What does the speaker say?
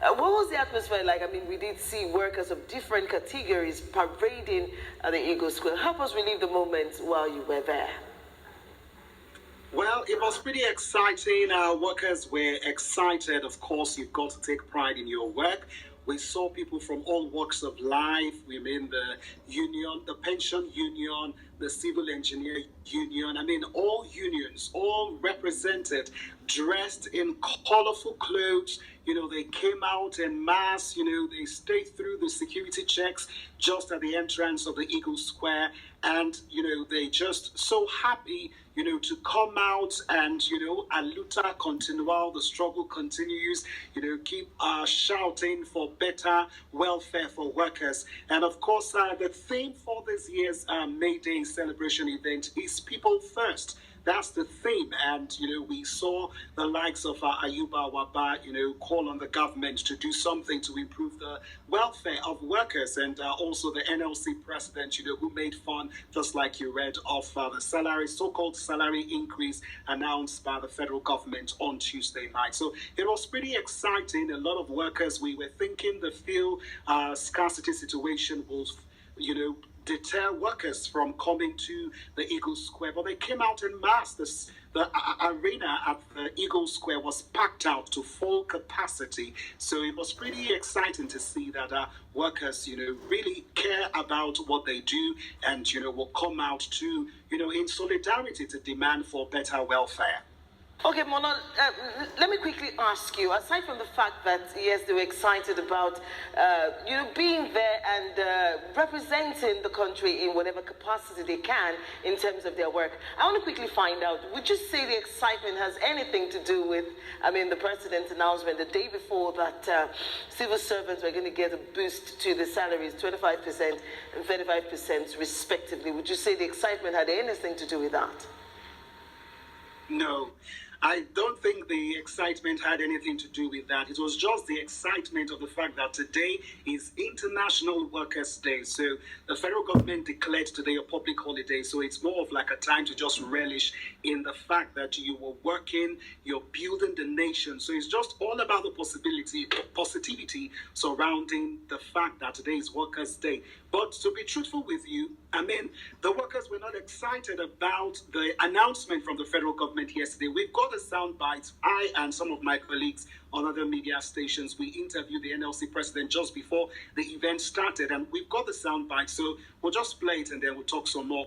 What was the atmosphere like? I mean, we did see workers of different categories parading at the Eagle Square. Help us relive the moment while you were there. Well, it was pretty exciting. Our workers were excited. Of course, you've got to take pride in your work. We saw people from all walks of life. We mean the union, the pension union, the civil engineer union. I mean, all unions, all represented, dressed in colorful clothes. You know, they came out en masse. You know, they stayed through the security checks just at the entrance of the Eagle Square. And, you know, they just so happy, you know, to come out and, you know, a luta continual, the struggle continues, you know, keep shouting for better welfare for workers. And of course, the theme for this year's May Day celebration event is People First. That's the theme. And, you know, we saw the likes of Ayuba Waba, you know, call on the government to do something to improve the welfare of workers. And also the NLC president, you know, who made fun, just like you read, of the salary, so-called salary increase announced by the federal government on Tuesday night. So it was pretty exciting. A lot of workers, we were thinking the fuel scarcity situation was, you know, deter workers from coming to the Eagle Square, but they came out in mass. The arena at the Eagle Square was packed out to full capacity. So it was pretty exciting to see that workers, you know, really care about what they do and, you know, will come out to, you know, in solidarity to demand for better welfare. Okay, Mona, let me quickly ask you, aside from the fact that, yes, they were excited about, you know, being there and representing the country in whatever capacity they can in terms of their work, I want to quickly find out, would you say the excitement has anything to do with, I mean, the president's announcement the day before that civil servants were going to get a boost to the salaries, 25% and 35% respectively? Would you say the excitement had anything to do with that? No, I don't think the excitement had anything to do with that. It was just the excitement of the fact that today is International Workers' Day. So the federal government declared today a public holiday. So it's more of like a time to just relish in the fact that you were working, you're building the nation. So it's just all about the positivity surrounding the fact that today is Workers' Day. But to be truthful with you, I mean, the workers were not excited about the announcement from the federal government yesterday. We've got a soundbite. I and some of my colleagues on other media stations, we interviewed the NLC president just before the event started, and we've got the soundbite. So we'll just play it and then we'll talk some more.